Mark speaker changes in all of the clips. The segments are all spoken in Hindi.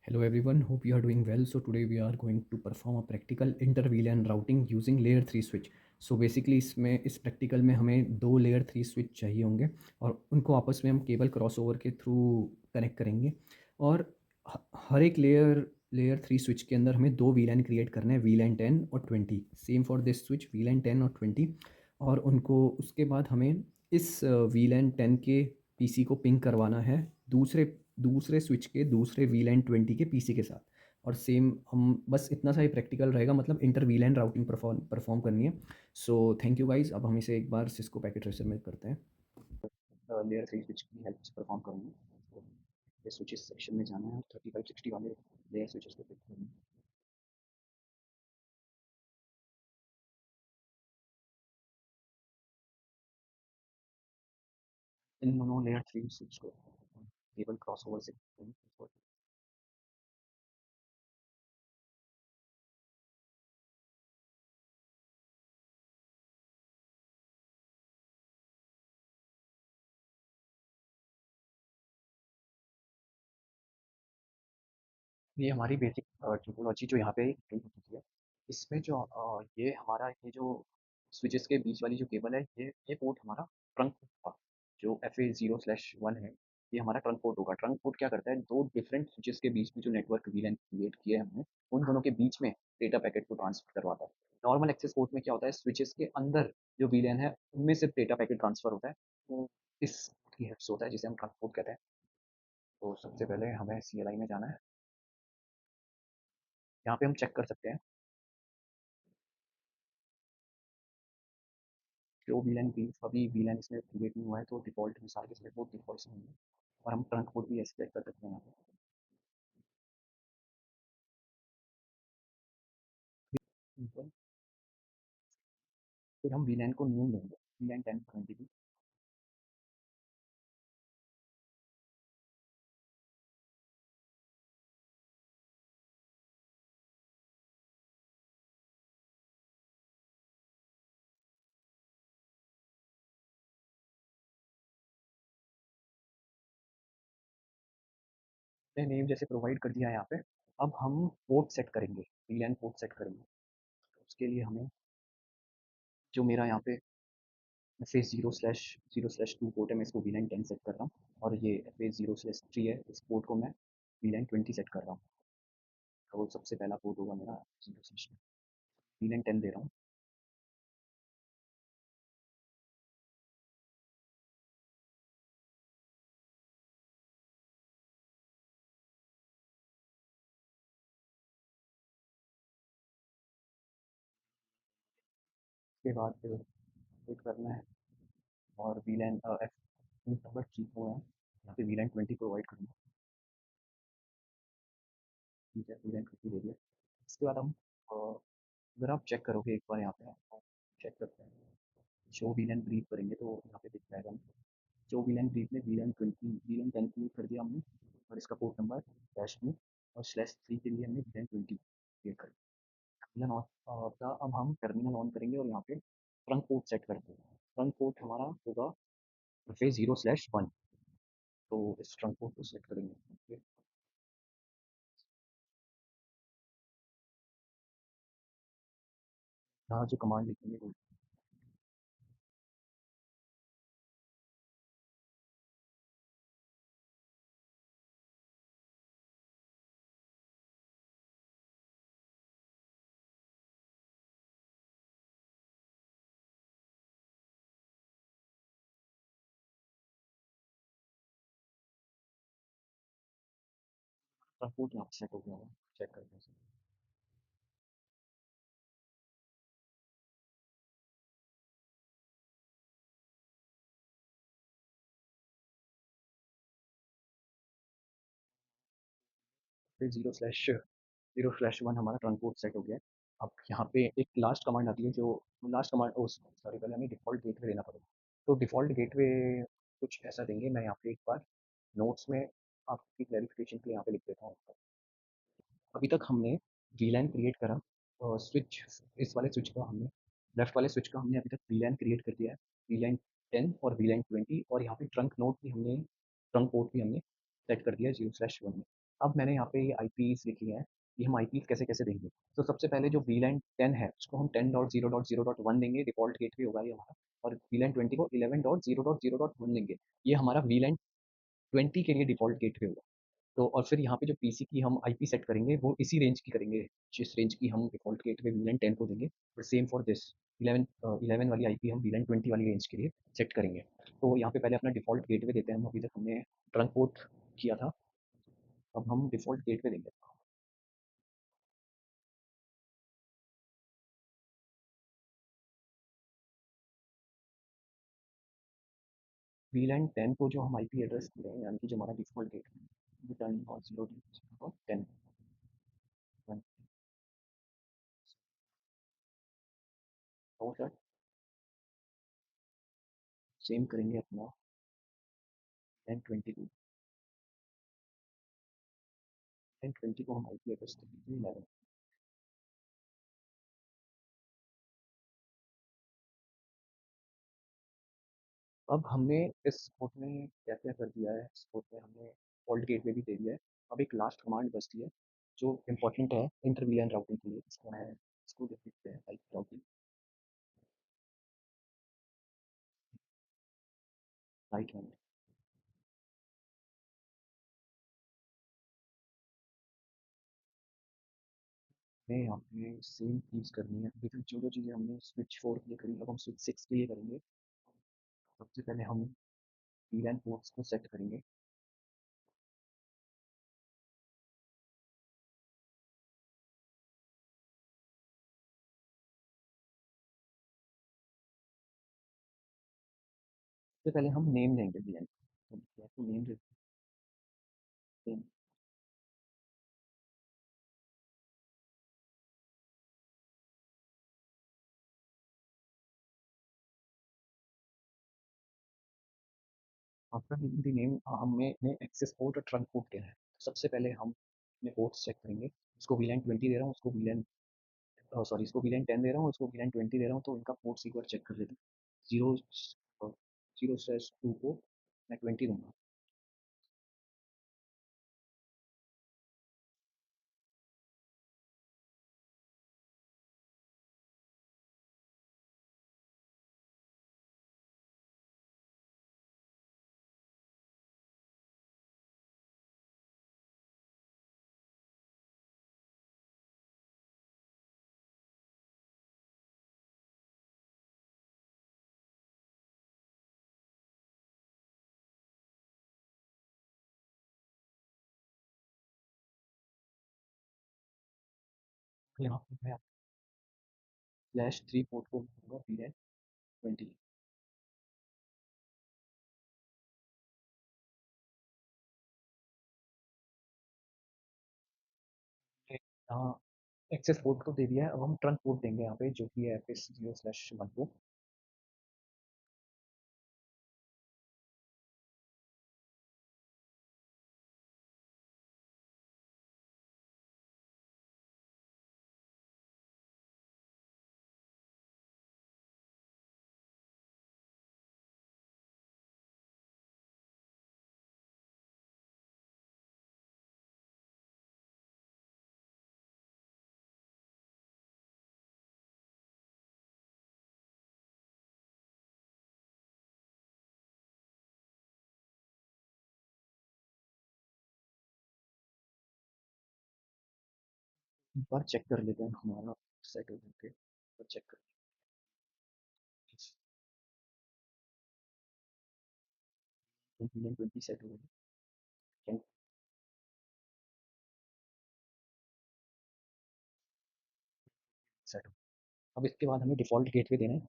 Speaker 1: Hello everyone, hope you are doing well. So today we are going to perform a practical inter-VLAN routing using layer 3 switch. So basically इस प्रैक्टिकल में हमें दो लेयर 3 स्विच चाहिए होंगे और उनको आपस में हम केबल क्रॉसओवर के थ्रू कनेक्ट करेंगे। और हर एक लेयर 3 स्विच के अंदर हमें दो वीलैन क्रिएट करना है, वीलैन 10 और 20। सेम फॉर दिस स्विच, वीलैन 10 और 20। और उनको उसके बाद हमें इस वीलैन 10 के पीसी को पिंग करवाना है दूसरे दूसरे स्विच के दूसरे वीलैन 20 के पीसी के साथ। और सेम हम बस इतना सा ही प्रैक्टिकल रहेगा, मतलब इंटर वीलैन राउटिंग परफॉर्म करनी है। So thank you guys. अब हम इसे एक बार सिस्को पैकेट ट्रेसर में करते हैं। लेयर 3 स्विच की हेल्प से परफॉर्म करूँगी। तो ये स्विचेस सेक्शन में जाना है और 3560 वाले लेयर स्विचेस को पिक करना है। इन दोनों लेयर 3 स्विच को केबल क्रॉसओवर से ये हमारी बेसिक टोपोलॉजी जो यहाँ पे प्रिंट हो चुकी है। इसमें जो ये हमारा ये जो स्विचेस के बीच वाली जो केबल है, ये पोर्ट हमारा ट्रंक था, जो FA0/1 है। ये हमारा ट्रंक पोर्ट होगा। ट्रंक पोर्ट क्या करता है, दो डिफरेंट स्विचेस के बीच में जो नेटवर्क वीलैन क्रिएट किए हैं हमने, उन दोनों के बीच में डेटा पैकेट को ट्रांसफर करवाता है। नॉर्मल एक्सेस पोर्ट में क्या होता है, स्विचेस के अंदर जो वीलैन है उनमें से डेटा पैकेट ट्रांसफर होता है। तो इस की हेल्प से होता है, जिसे हम ट्रंक पोर्ट कहते हैं। तो सबसे पहले हमें CLI में जाना है। यहाँ पे हम चेक कर सकते हैं जो वीलैन भी अभी वीलैन इसमें क्रिएट नहीं हुआ है, तो डिफ़ॉल्ट में सारे के सारे पोर्ट डिफ़ॉल्ट से होंगे। और हम ट्रंक पोर्ट भी ऐसे चेक कर सकते हैं यहाँ पे। सिंपल। फिर हम वीलैन को न्यू लेंगे, वीलैन 1020 की। मैंने नेम जैसे प्रोवाइड कर दिया है यहाँ पे। अब हम पोर्ट सेट करेंगे, वीलैन पोर्ट सेट करेंगे। तो उसके लिए हमें जो मेरा यहाँ पे FA0/0/2 पोर्ट है, मैं इसको वीलैन 10 सेट कर रहा हूँ। और ये FA0/3 है, इस पोर्ट को मैं वीलैन 20 सेट कर रहा हूँ। तो सबसे पहला पोर्ट होगा मेरा 0/2, वीलैन 10 दे रहा हूँ। उसके बाद फिर वेट करना है। और वीलैन एफ नंबर ठीक हुआ है, यहाँ पे वीलैन 20 प्रोवाइड करूँगा। ठीक है, वीलैन 20 दे दिया। इसके बाद हम अगर आप चेक करोगे एक बार यहाँ पे, आप चेक करते हैं, शो वीलैन ब्रीफ करेंगे तो यहाँ पे दिख जाएगा। जो वीलैन ब्रीफ में वीलैन 10 क्रिएट कर दिया हमने। और इसका पोर्ट नंबर डैश में और /3 के लिए हमने वीलैन 20 क्रिएट कर दिया। टर्मिनल ऑन का अब हम टर्मिनल ऑन करेंगे और यहाँ पे ट्रंक पोर्ट सेट करते हैं। ट्रंक पोर्ट हमारा होगा FA0/1। तो इस ट्रंक पोर्ट को सेट करेंगे। यहाँ जो कमांड लिखेंगे वो ट्रंक यहाँ सेट हो गया होगा। चेक करते हैं। फिर 0/0/1 हमारा ट्रंक पोर्ट सेट हो गया है। अब यहाँ पे एक लास्ट कमांड आती है, जो लास्ट कमांड सॉरी, पहले हमें डिफ़ॉल्ट गेटवे देना पड़ेगा। तो डिफ़ॉल्ट गेटवे कुछ ऐसा देंगे। मैं यहाँ पे एक बार नोट्स में आपकी क्लैरिफिकेशन के लिए यहाँ पे लिख देता हूँ। अभी तक हमने वीलैन क्रिएट करा, स्विच इस वाले स्विच का हमने, लेफ्ट वाले स्विच का हमने अभी तक वीलैन क्रिएट कर दिया है, वीलैन 10 और वीलैन 20। और यहाँ पे ट्रंक नोट भी हमने, ट्रंक पोर्ट भी हमने सेट कर दिया है 0/1 में। अब मैंने यहाँ पे ये आईपीस लिखी है कि हम आईपीस कैसे कैसे देंगे। तो सबसे पहले जो वीलैन 10 है उसको हम 10.0.0.1 देंगे, डिफ़ॉल्ट गेटवे होगा ये हमारा। और वीलैन 20 को 11.0.0.1 देंगे, ये हमारा वीलैन 20 के लिए डिफ़ॉल्ट गेटवे होगा। तो और फिर यहाँ पे जो पीसी की हम आईपी सेट करेंगे वो इसी रेंज की करेंगे, जिस रेंज की हम डिफ़ॉल्ट गेटवे वीलैन 10 को देंगे। बट सेम फॉर दिस 11 वाली आईपी हम वीलैन 20 वाली रेंज के लिए सेट करेंगे। तो यहाँ पे पहले अपना डिफ़ॉल्ट गेटवे देते हैं हम, अभी तक हमने ट्रंक पोर्ट किया था, अब हम डिफ़ॉल्ट गेटवे देंगे। वीलैन 10 को जो हम आईपी एड्रेस दे रहे हैं, यानी कि जो हमारा डिफ़ॉल्ट गेटवे है, रिटर्न और 0.0.10 और सर सेम करेंगे अपना वीलैन 20 को। वीलैन 20 को हम आईपी एड्रेस देंगे 11। अब हमने इस कोड में क्या-क्या कर दिया है, इस कोड में हमने डिफ़ॉल्ट गेटवे भी दे दिया है। अब एक लास्ट कमांड बचती है, जो इम्पोर्टेंट है इंटर वीलैन राउटिंग के लिए। इसको लिख देते हैं लाइक राउटिंग, राइट हैंड में यहाँ पे सेम चीज़ करनी है। अभी तक जो-जो चीज़ें हमने स्विच 4 के लिए करी, अब हम स्विच 6 के लिए करेंगे। सबसे पहले हम वीलैन पोर्ट्स को सेट करेंगे। सबसे पहले हम नेम देंगे वीलैन को। तो नेम देते हैं। आपका नेम हमें ने एक्सेस पोर्ट और ट्रंक पोर्ट देना है। सबसे पहले हम अपने पोर्ट्स चेक करेंगे। इसको वीलैन 20 दे रहा हूँ, उसको वीलैन सॉरी इसको वीलैन 10 दे रहा हूँ, उसको वीलैन 20 दे रहा हूँ, तो इनका पोर्ट्स एक बार चेक कर लेते हैं। 0/2 को मैं 20 दूँगा। यहाँ पे मैं /3 पोर्ट को दूँगा वीलैन 20। यहाँ एक्सेस पोर्ट को दे दिया है, अब हम ट्रंक पोर्ट देंगे यहाँ पे, जो कि है एफएस 0/1 को। एक बार चेक कर लेते हैं हमारा सेट हो करके, एक बार चेक कर वीलैन 20 सेट हो गया, सेट हो। अब इसके बाद हमें डिफ़ॉल्ट गेटवे देना है।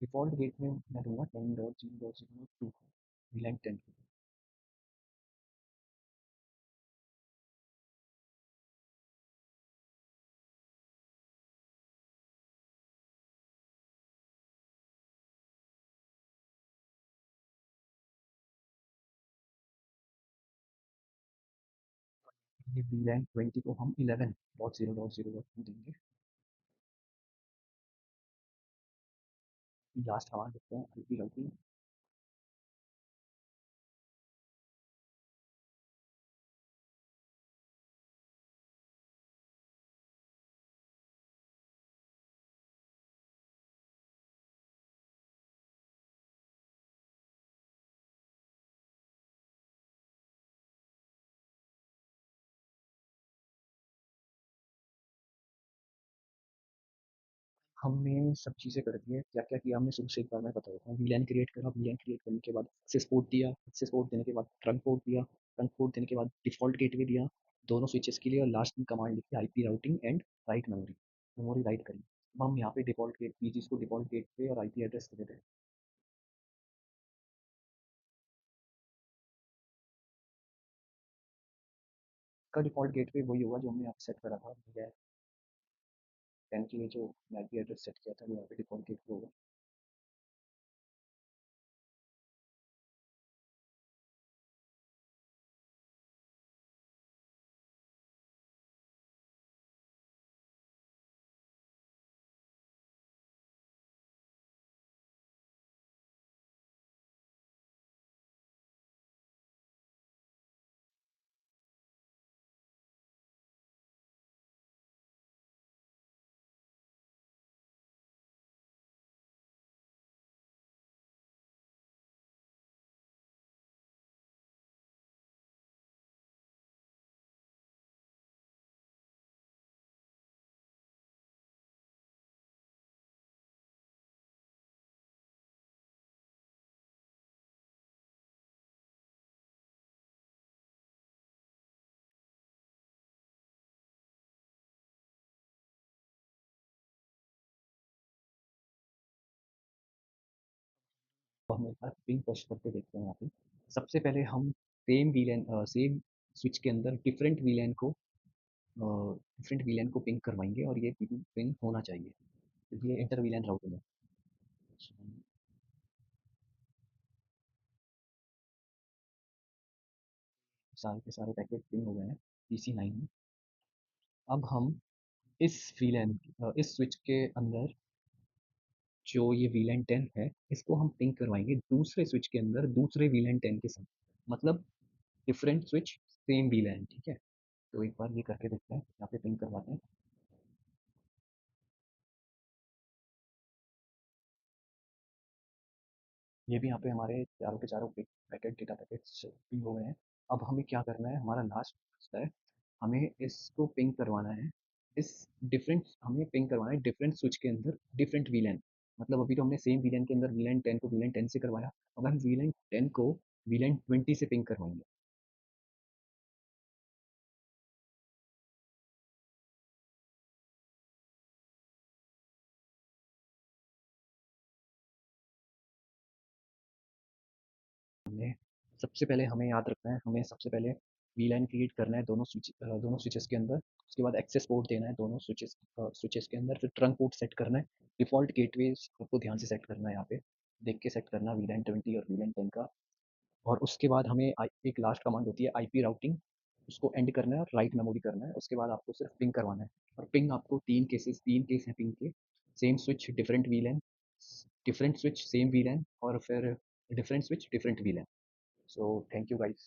Speaker 1: डिफ़ॉल्ट गेट में मैं दूँगा 10.0.0.2 वीलैन 10। ये VLAN 20 को हम 11.0.0.2 देंगे। लास्ट कमांड देखते हैं IP राउटिंग। हमने सब चीज़ें कर दी है, क्या-क्या किया हमने शुरू से एक बार मैं बता देता हूँ। वीलैन क्रिएट करा, वीलैन क्रिएट करने के बाद एक्सेस पोर्ट दिया, एक्सेस पोर्ट देने के बाद ट्रंक पोर्ट दिया, ट्रंक पोर्ट देने के बाद डिफ़ॉल्ट गेटवे दिया, दोनों स्विचेस के लिए, और लास्ट में कमांड लिखी IP routing and write memory, memory write करी। अब हम यहाँ पे डिफ़ॉल्ट गेट पीजीज़ को डिफ़ॉल्ट गेटवे और आईपी एड्रेस दे देते हैं। इसका डिफ़ॉल्ट गेटवे वही होगा जो हमने यहाँ पे सेट करा था, वीलैन 10 के लिए जो आईपी एड्रेस सेट किया था, वो यहाँ पे डिफ़ॉल्ट गेटवे होगा। तो हम एक बार पिंग टेस्ट करके देखते हैं यहाँ पे। सबसे पहले हम सेम स्विच के अंदर डिफरेंट वीलैन को पिंग करवाएंगे, और ये पिंग होना चाहिए क्योंकि ये इंटर वीलैन राउटिंग है। सारे के सारे पैकेट पिंग हो गए हैं PC9 में। अब हम इस स्विच के अंदर जो ये वीलैन 10 है, इसको हम पिंग करवाएंगे दूसरे स्विच के अंदर दूसरे वीलैन 10 के साथ, मतलब डिफरेंट स्विच सेम वीलैन, ठीक है। तो एक बार ये करके देखते हैं, यहाँ पे पिंग करवाते हैं। ये भी यहाँ पे हमारे चारों के चारों पैकेट डेटा पैकेट्स पिंग हो गए हैं। अब हमें क्या करना है, हमारा लास्ट रास्ता है, हमें इसको पिंग करवाना है। इस डिफरेंट हमें पिंग करवाना है डिफरेंट स्विच के अंदर डिफरेंट वीलैन, मतलब अभी तो हमने सेम वीलैन के अंदर वीलैन 10 को वीलैन 10 से करवाया, अब हम वीलैन 10 को वीलैन 20 से पिंग करवाएंगे। हमने सबसे पहले हमें याद रखना है, हमें सबसे पहले वीलैन क्रिएट करना है दोनों स्विचेस के अंदर। उसके बाद एक्सेस पोर्ट देना है दोनों स्विचेस के अंदर, फिर ट्रंक पोर्ट सेट करना है। डिफ़ॉल्ट गेटवे को ध्यान से सेट करना है, यहाँ पे देख के सेट करना वीलैन 20 और वीलैन 10 का। और उसके बाद हमें एक लास्ट कमांड होती है आईपी राउटिंग, उसको एंड करना है और राइट मेमोरी करना है। उसके बाद आपको सिर्फ पिंग करवाना है, और पिंग आपको तीन केस हैं पिंग के। Same switch different वीलैन, different switch same वीलैन, और फिर different switch different वीलैन। So thank you guys.